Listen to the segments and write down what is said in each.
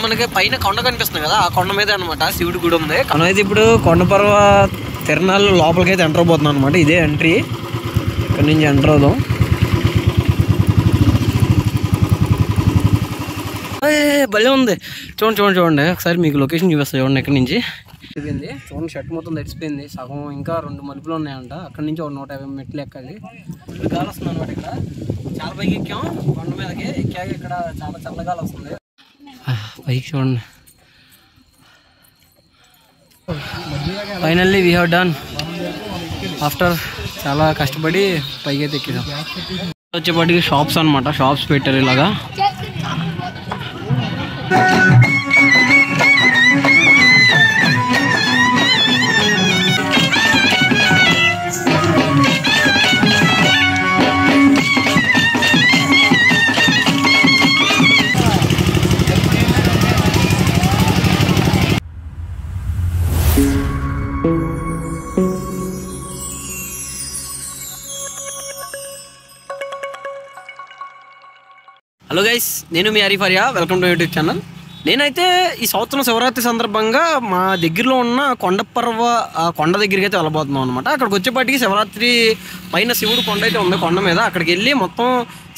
మనకి పైన కొండ కనిపిస్తుంది కదా, ఆ కొండ మీద అనమాట శివుడి గుడి ఉంది. మనమైతే ఇప్పుడు కొండపర్వ తిరణాలు లోపలికి అయితే ఎంటర్ అవుతున్నాం అనమాట. ఇదే ఎంట్రీ, ఇక్కడ నుంచి ఎంటర్ అవుదాం. భలే ఉంది. చూడండి ఒకసారి మీకు లొకేషన్ చూపిస్తాను. చూడండి ఎక్కడి నుంచి అయిపోయింది. చూడండి షర్ట్ మొత్తం తడిసిపోయింది సగం, ఇంకా 2 మలుపులు ఉన్నాయంట. అక్కడ నుంచి ఒక 150 మెట్లు ఎక్కాలి. ఫుల్ గాలి వస్తుంది అనమాట. ఇక్కడ చాలా పైకి ఎక్కాం కొండ మీదకి. ఎక్కాక ఇక్కడ చాలా చల్లగాలి వస్తుంది. పైకి చూడండి. Finally we have done after చాలా కష్టపడి పైకి అయితే ఎక్కాం. వచ్చేపాటికి షాప్స్ అనమాట. షాప్స్ పెట్టారు ఇలాగా. హలో గైస్, నేను మీ Arif. Welcome to YouTube channel. నేనైతే ఈ సంవత్సరం శివరాత్రి సందర్భంగా మా దగ్గరలో ఉన్న కొండపర్వ కొండ దగ్గరికి అయితే వెళ్ళబోతున్నాం అనమాట. అక్కడికి వచ్చేపాటికి శివరాత్రి పైన శివుడు కొండ అయితే ఉంది. కొండ మీద అక్కడికి వెళ్ళి మొత్తం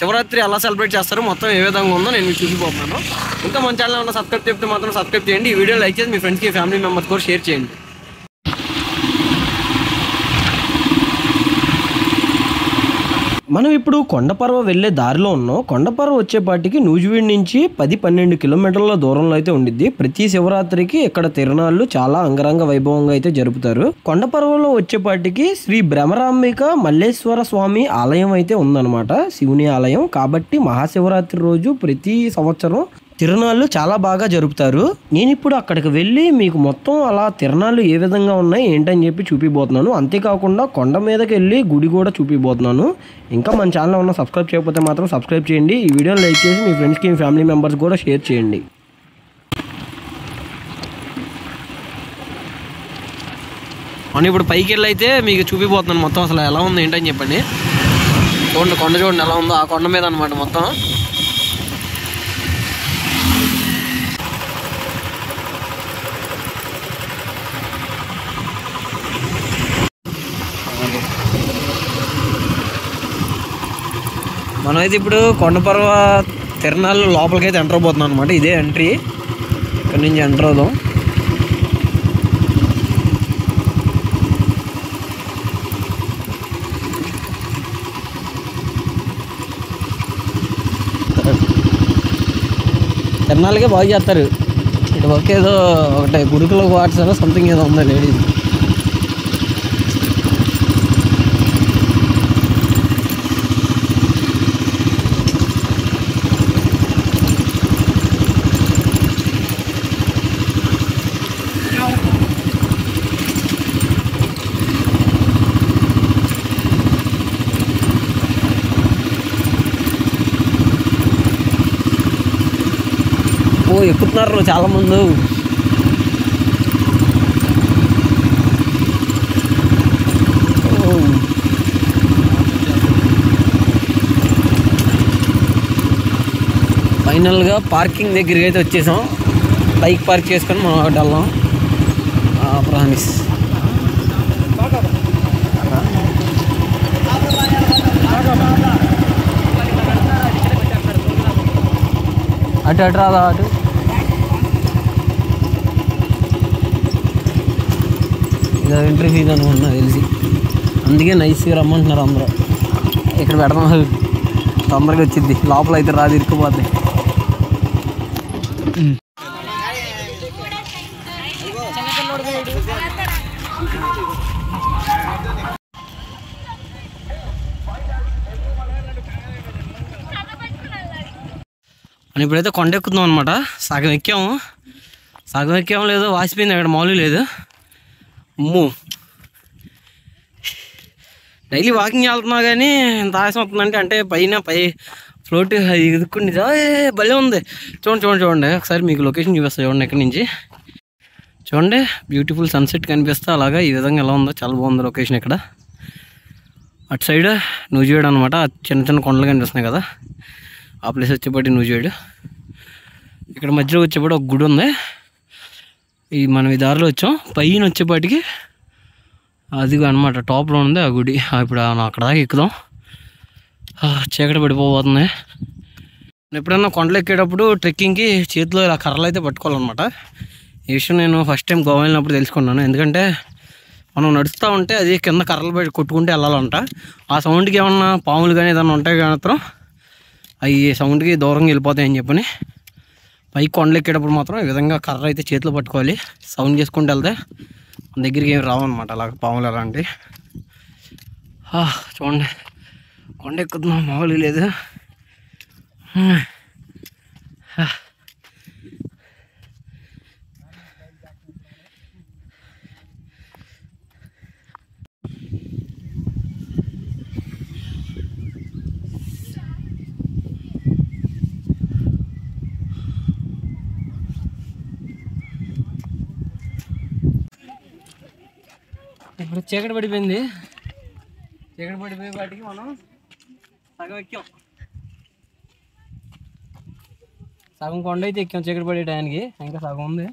శివరాత్రి ఎలా సెలబ్రేట్ చేస్తారో, మొత్తం ఏ విధంగా ఉందో నేను మీకు చూసిపోతున్నాను. ఇంకా మన ఛానల్ ఏమన్నా సబ్స్క్రైబ్ చెప్తే మాత్రం సబ్స్క్రైబ్ చేయండి. ఈ వీడియో లైక్ చేసి మీ ఫ్రెండ్స్కి, ఫ్యామిలీ మెంబర్స్ కూడా షేర్ చేయండి. మనం ఇప్పుడు కొండపర్వ వెళ్ళే దారిలో ఉన్నాం. కొండపర్వ వచ్చేపాటికి నూజివీడు నుంచి 10-12 కిలోమీటర్ల దూరంలో అయితే ఉండిద్ది. ప్రతి శివరాత్రికి ఇక్కడ తిరణాలు చాలా అంగరంగ వైభవంగా అయితే జరుపుతారు. కొండపర్వలో వచ్చేపాటికి శ్రీ భ్రమరాంబిక మల్లేశ్వర స్వామి ఆలయం అయితే ఉందన్నమాట, శివుని ఆలయం. కాబట్టి మహాశివరాత్రి రోజు ప్రతి సంవత్సరం తిరణాలు చాలా బాగా జరుపుతారు. నేను ఇప్పుడు అక్కడికి వెళ్ళి మీకు మొత్తం అలా తిరణాలు ఏ విధంగా ఉన్నాయి ఏంటని చెప్పి చూపిపోతున్నాను. అంతేకాకుండా కొండ మీదకి వెళ్ళి గుడి కూడా చూపిపోతున్నాను. ఇంకా మన ఛానల్ ఉన్న సబ్స్క్రైబ్ చేయకపోతే మాత్రం సబ్స్క్రైబ్ చేయండి. ఈ వీడియోని లైక్ చేసి మీ ఫ్రెండ్స్కి, మీ ఫ్యామిలీ మెంబర్స్ కూడా షేర్ చేయండి. మనం ఇప్పుడు పైకి వెళ్ళి అయితే మీకు చూపిపోతున్నాను మొత్తం అసలు ఎలా ఉంది ఏంటని చెప్పండి. చూడండి కొండ, చూడండి ఎలా ఉందో. ఆ కొండ మీద అనమాట మొత్తం. మనమైతే ఇప్పుడు కొండపర్వ తిరణాలు లోపలికి అయితే ఎంటర్ అవుతున్నాం అనమాట. ఇదే ఎంట్రీ, ఇక్కడ నుంచి ఎంటర్ అవుదాం. తిరణాలకే బాగా చేస్తారు. ఇటు పక్క ఏదో ఒకటి గుడికలో వాట్సారో సంథింగ్ ఏదో ఉంది లేడీస్. ఎక్కుతున్నారు చాలా మంది. ఫైనల్గా పార్కింగ్ దగ్గరికి అయితే వచ్చేసాం. బైక్ పార్క్ చేసుకొని మనం ఒకటి వెళ్దాం. ప్రామిస్. అటు రాదా అటు. ఇదో ఎంట్రీ ఫీజు అనుకుంటున్నా తెలిసి, అందుకే నైస్గా రమ్మంటున్నారు అందరూ. ఇక్కడ పెడదాం, తొందరగా వచ్చింది. లోపల అయితే రాదు, ఇరుక్కుపోద్ది. అని ఇప్పుడైతే కొండ ఎక్కుతున్నాం అనమాట. సగం ఎక్కాము లేదో వాసిపోయింది. అక్కడ మామూలు లేదు. అమ్మో, డైలీ వాకింగ్ వెళ్తున్నా కానీ ఇంత ఆయాసం అవుతుందంటే అంటే పై ఫ్లోట్ ఎదుక్కుండి. భలే ఉంది. చూడండి ఒకసారి మీకు లొకేషన్ చూపిస్తాను. చూడండి ఎక్కడి నుంచి. చూడండి బ్యూటిఫుల్ సన్సెట్ కనిపిస్తా అలాగా ఈ విధంగా ఎలా ఉందో. చాలా బాగుంది లొకేషన్. ఇక్కడ అటు సైడ్ నూజివీడు అనమాట. చిన్న కొండలు కనిపిస్తున్నాయి కదా, ఆ ప్లేస్ వచ్చేపాటి నూజివీడు. ఇక్కడ మధ్యలో వచ్చేపాటు ఒక గుడి ఉంది. ఈ మనం ఈ దారిలో వచ్చాం. పైన వచ్చేపాటికి అది అనమాట టాప్లో ఉంది ఆ గుడి. ఇప్పుడు అక్కడ దాకా ఎక్కుదాం. చీకటి పడిపోతుంది. ఎప్పుడైనా కొండలు ఎక్కేటప్పుడు ట్రెక్కింగ్కి చేతిలో ఇలా కర్రలు అయితే పట్టుకోవాలన్నమాట. ఈ విషయం నేను ఫస్ట్ టైం గోవా వెళ్ళినప్పుడు తెలుసుకున్నాను. ఎందుకంటే మనం నడుస్తూ ఉంటే అది కింద కర్రలు పెట్టి కొట్టుకుంటే వెళ్ళాలంట. ఆ సౌండ్కి ఏమన్నా పాములు కానీ ఏదన్నా ఉంటాయి మాత్రం అవి సౌండ్కి దూరంగా వెళ్ళిపోతాయని చెప్పని పైకి కొండలు ఎక్కేటప్పుడు మాత్రం ఈ విధంగా కర్ర అయితే చేతిలో పట్టుకోవాలి. సౌండ్ చేసుకుంటూ వెళ్తే మన దగ్గరికి ఏమి రావన్నమాట అలాగ పాములు అలాంటివి. చూడండి కొండ ఎక్కుతున్నాం, మామూలుగా లేదు. ఇప్పుడు చీకటి పడిపోయింది. చీకటి పడిపోయే వాటికి మనం సగం ఎక్కాం. సగం కొండ అయితే ఎక్కాం చీకటి పడే టయానికి. ఇంకా సగం ఉంది.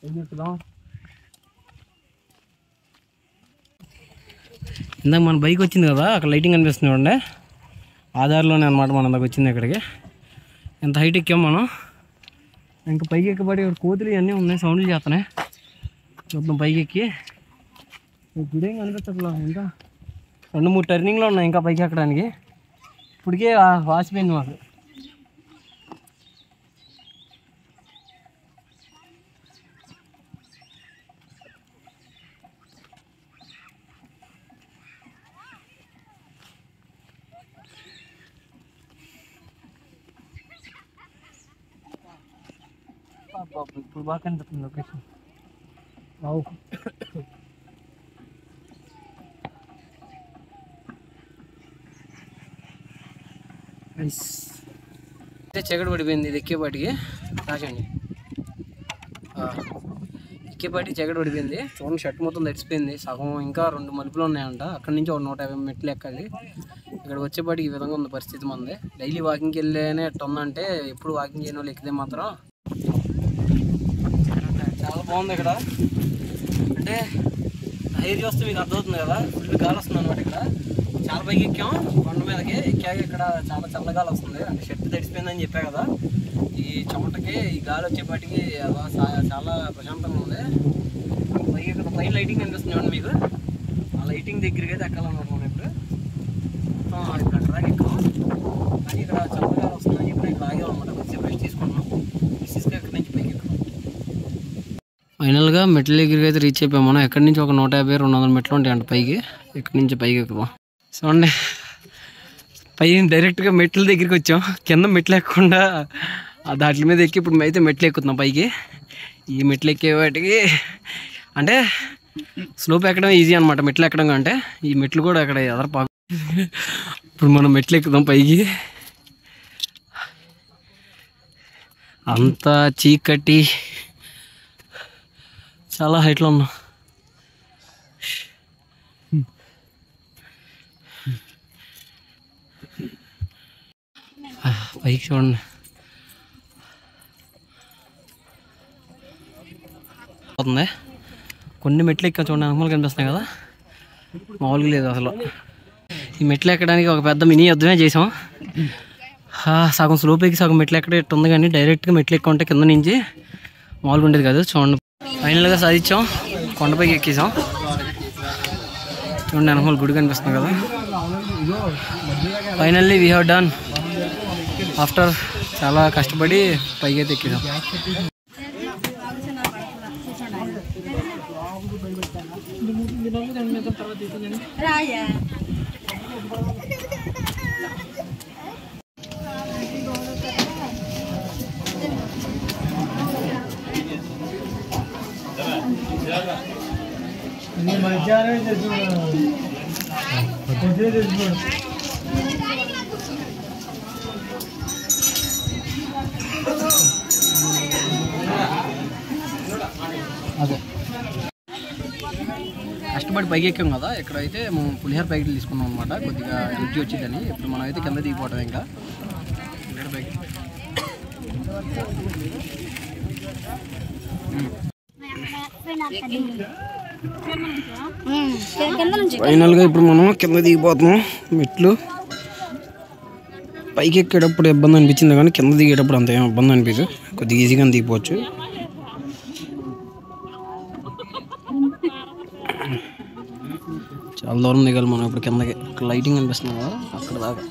ఏం ఎక్కుదాం. ఇందాక మన బైక్ వచ్చింది కదా, అక్కడ లైటింగ్ కనిపిస్తుంది చూడండి. ఆధార్లోనే అనమాట మనం దాకా వచ్చింది ఇక్కడికి. ఎంత హైట్ ఎక్కాం మనం. ఇంకా పైకి ఎక్కబడి కోతులు ఇవన్నీ ఉన్నాయి, సౌండ్లు చేస్తున్నాయి. మొత్తం పైకి ఎక్కి గుడి ఏం కనిపించట్లా. ఇంకా 2-3 టర్నింగ్లో ఉన్నాయి ఇంకా పైకి ఎక్కడానికి. ఇప్పటికే వాసిపోయింది మాకు. ఇప్పుడు బాగా కనిపిస్తుంది లొకేషన్. చీకటి పడిపోయింది. ఇది ఎక్కేపాటికి రాచండి. ఎక్కేపాటికి చీకటి పడిపోయింది. చూడండి షర్ట్ మొత్తం తడిసిపోయింది. సగం ఇంకా 2 మలుపులు ఉన్నాయంట. అక్కడి నుంచి 150 మెట్లు ఎక్కాలి. ఇక్కడ వచ్చేపాటికి ఈ విధంగా ఉంది పరిస్థితి మంది. డైలీ వాకింగ్కి వెళ్ళేనే ఎట్లా ఉందంటే ఎప్పుడు వాకింగ్ చేయని వాళ్ళు ఎక్కితే మాత్రం చాలా బాగుంది. ఇక్కడ అంటే హైర్ చూస్తే మీకు అర్థమవుతుంది కదా, ఫుల్ గాలి వస్తుంది అనమాట. ఇక్కడ చాలా పైకి ఎక్కాం కొండ మీదకి. ఎక్కాక ఇక్కడ చాలా చల్లగాలి వస్తుంది. అంటే షర్ట్ తడిసిపోయిందని చెప్పా కదా, ఈ చెమటకి ఈ గాలి వచ్చేపాటికి అలా చాలా ప్రశాంతంగా ఉంది. పైకి ఇక్కడ పైన లైటింగ్ కనిపిస్తుంది చూడండి మీకు. ఆ లైటింగ్ దగ్గరికి అయితే ఎక్కాలన్నమాట మనం. ఇప్పుడు ఇక్కడ ట్రాక్ ఎక్కాం కానీ ఇక్కడ చల్లగాలి వస్తుందని చెప్పి ఇక్కడ ఆగాం అనమాట. కొద్దిసేపు రెస్ట్ తీసుకుంటున్నాం. రెస్ట్ తీసుకుని ఇక్కడి నుంచి పైకి ఎక్కాం. ఫైనల్గా మెట్ల దగ్గరికి అయితే రీచ్ అయిపోయాం మనం. ఎక్కడి నుంచి ఒక 150-200 మెట్లు ఉంటాయంట పైకి. ఇక్కడి నుంచి పైకి ఎక్కుదాం. చూడండి పైన డైరెక్ట్గా మెట్ల దగ్గరికి వచ్చాం. కింద మెట్లు ఎక్కకుండా దాట్ల మీద ఎక్కి ఇప్పుడు అయితే మెట్లు ఎక్కుతున్నాం పైకి. ఈ మెట్లు ఎక్కే వాటికి అంటే స్లోప్ ఎక్కడం ఈజీ అనమాట మెట్లు ఎక్కడం కంటే. ఈ మెట్లు కూడా అక్కడ ఎదర ఇప్పుడు మనం మెట్లు ఎక్కుదాం పైకి. అంతా చీకటి, చాలా హైట్లో ఉన్నాం. పైకి చూడండి పోతుంది. కొన్ని మెట్లు ఎక్కాం చూడండి, అనుకూలంగా కనిపిస్తున్నాయి కదా, మామూలుగా లేదు అసలు. ఈ మెట్లు ఎక్కడానికి ఒక పెద్ద మినీ యుద్ధమే చేసాం. సగం స్లోప్ ఎక్కి సగం మెట్లు ఎక్కడ ఉంది కానీ డైరెక్ట్గా మెట్లు ఎక్కువ ఉంటే కింద నుంచి మామూలుగా ఉండేది కాదు. చూడండి ఫైనల్గా సాధించాం, కొండపైకి ఎక్కేసాం. చూడండి అనుకూల గుడి కనిపిస్తుంది కదా. Finally we have done after చాలా కష్టపడి పైకి అయితే ఎక్కేసాం. అదే కష్టపడి పైకి ఎక్కాం కదా. ఇక్కడైతే మేము పులిహోర ప్యాకెట్లు తీసుకున్నాం అనమాట, కొద్దిగా ఎనర్జీ వచ్చిందని. ఇప్పుడు మనం అయితే కింద దిగిపోవటం ఇంకా ఇక్కడ పైకి ఫైనల్గా ఇప్పుడు మనం కింద దిగిపోతున్నాం. మెట్లు పైకి ఎక్కేటప్పుడు ఇబ్బంది అనిపించింది కానీ కింద దిగేటప్పుడు అంత ఏం ఇబ్బంది అనిపించదు, కొద్దిగా ఈజీగా దిగిపోవచ్చు. చాలా దూరం దిగాలి మనం ఇప్పుడు కిందకి. లైటింగ్ అనిపిస్తుంది కదా అక్కడ దాకా.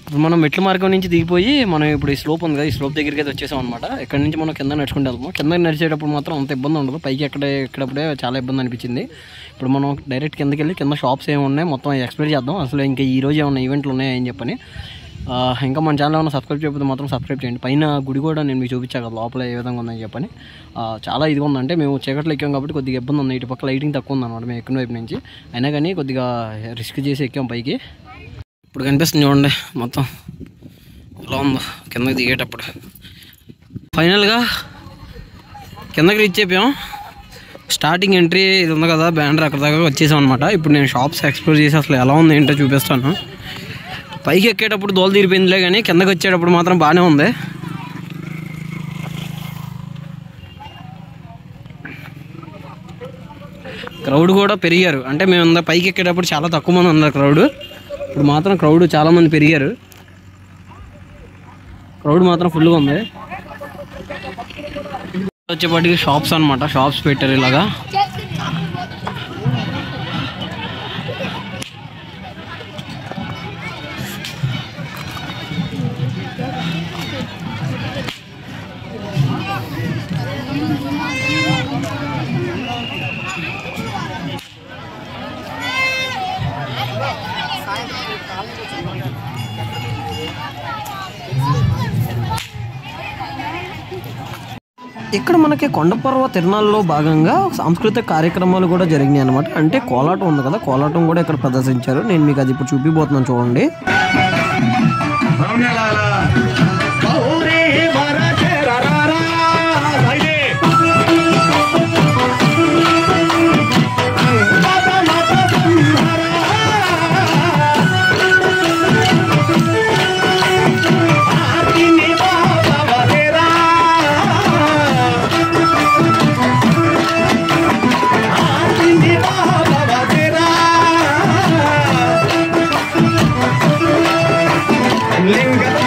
ఇప్పుడు మనం మెట్ల మార్గం నుంచి దిగిపోయి మనం ఇప్పుడు ఈ స్లోప్ ఉంది కదా, ఈ స్లోప్ దగ్గరికి అయితే వచ్చేసాం అనమాట. ఇక్కడ నుంచి మనం కింద నడుచుకుంటూ వెళ్తాం. కింద నడిచేటప్పుడు మాత్రం అంత ఇబ్బంది ఉండదు, పైకి ఎక్కడప్పుడే చాలా ఇబ్బంది అనిపించింది. ఇప్పుడు మనం డైరెక్ట్ కిందకి వెళ్ళి కింద షాప్స్ ఏమి ఉన్నాయి మొత్తం ఎక్స్ప్లోర్ చేద్దాం. అసలు ఇంకా ఈ రోజు ఏమన్నా ఈవెంట్లు ఉన్నాయని చెప్పని. ఇంకా మన ఛానల్ ఏమైనా సబ్స్క్రైబ్ చేయకపోతే మాత్రం సబ్స్క్రైబ్ చేయండి. పైన గుడి కూడా నేను మీకు చూపించాను కదా లోపల ఏ విధంగా ఉందని చెప్పని. చాలా ఇదిగా ఉందంటే మేము చీకట్లో ఎక్కాం కాబట్టి కొద్దిగా ఇబ్బంది ఉంది. ఇటు పక్క లైటింగ్ తక్కువ ఉందన్నమాట మేము ఎక్కిన వైపు నుంచి. అయినా కానీ కొద్దిగా రిస్క్ చేసి ఎక్కాం పైకి. ఇప్పుడు కనిపిస్తుంది చూడండి మొత్తం ఎలా ఉందో కిందకి దిగేటప్పుడు. ఫైనల్గా కిందకి రీచ్ అయిపోయాం. స్టార్టింగ్ ఎంట్రీ ఇది ఉంది కదా బ్యానర్, అక్కడ దాకా వచ్చేసాం అనమాట. ఇప్పుడు నేను షాప్స్ ఎక్స్ప్లోర్ చేసి అసలు ఎలా ఉంది ఏంటో చూపిస్తాను. పైకి ఎక్కేటప్పుడు దోలు తీరిపోయిందిలే కానీ కిందకి వచ్చేటప్పుడు మాత్రం బాగానే ఉంది. క్రౌడ్ కూడా పెరిగారు, అంటే మేము పైకి ఎక్కేటప్పుడు చాలా తక్కువ మంది ఉన్నారు క్రౌడ్. ఇప్పుడు మాత్రం క్రౌడ్ చాలామంది పెరిగారు, క్రౌడ్ మాత్రం ఫుల్గా ఉంది. వచ్చేపాటికి షాప్స్ అనమాట, షాప్స్ పెట్టారు ఇలాగా. ఇక్కడ మనకి కొండపర్వ తిరునాళ్ళలో భాగంగా సాంస్కృతిక కార్యక్రమాలు కూడా జరిగినాయి అనమాట. అంటే కోలాటం ఉంది కదా, కోలాటం కూడా ఇక్కడ ప్రదర్శించారు. నేను మీకు అది ఇప్పుడు చూపిపోతున్నాను చూడండి. Linga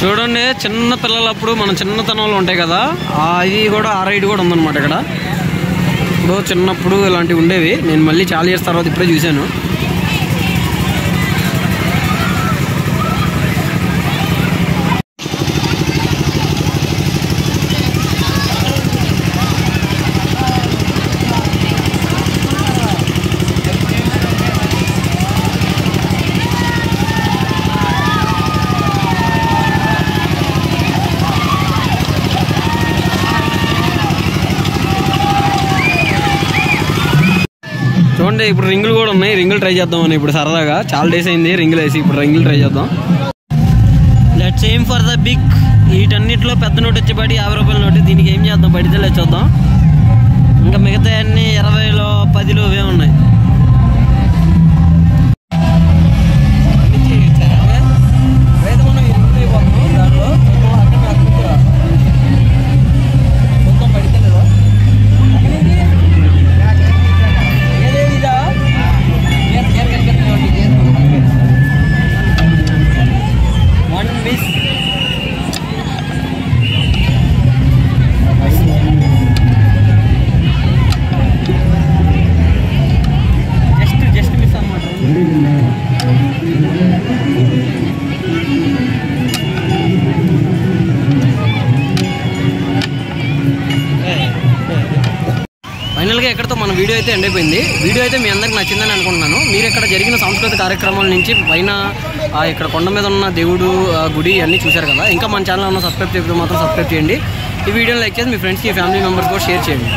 చూడండి, చిన్న పిల్లలప్పుడు మన చిన్నతనంలో ఉంటాయి కదా, అది కూడా ఆ రైడ్ కూడా ఉందన్నమాట ఇక్కడ. ఇప్పుడు చిన్నప్పుడు ఇలాంటివి ఉండేవి, నేను మళ్ళీ చాలా ఇయర్స్ తర్వాత ఇప్పుడే చూశాను. చూడండి, ఇప్పుడు రింగులు కూడా ఉన్నాయి. రింగులు ట్రై చేద్దామని ఇప్పుడు సరదాగా చాలా డేస్ అయింది రింగులు వేసి. ఇప్పుడు రింగులు ట్రై చేద్దాం. Let's aim for the big. వీటన్నిటిలో పెద్ద నోటు వచ్చేపాటి 50 రూపాయల నోటు. దీనికి ఏం చేద్దాం, పడితే చూద్దాం. ఇంకా మిగతా అన్ని 20లో 10లో ఇవే ఉన్నాయి. ఫైనల్గా ఎక్కడితో మన వీడియో అయితే ఎండ్ అయిపోయింది. వీడియో అయితే మీ అందరికి నచ్చిందని అనుకుంటున్నాను. మీరు ఇక్కడ జరిగిన సాంస్కృతిక కార్యక్రమాల నుంచి పైన ఇక్కడ కొండ మీద ఉన్న దేవుడు గుడి అన్నీ చూశారు కదా. ఇంకా మన ఛానల్ ఉన్న సబ్స్క్రైబ్ చేయకపోతే మాత్రం సబ్స్క్రైబ్ చేయండి. ఈ వీడియోని లైక్ చేసి మీ ఫ్రెండ్స్కి ఫ్యామిలీ మెంబర్స్ కూడా షేర్ చేయండి.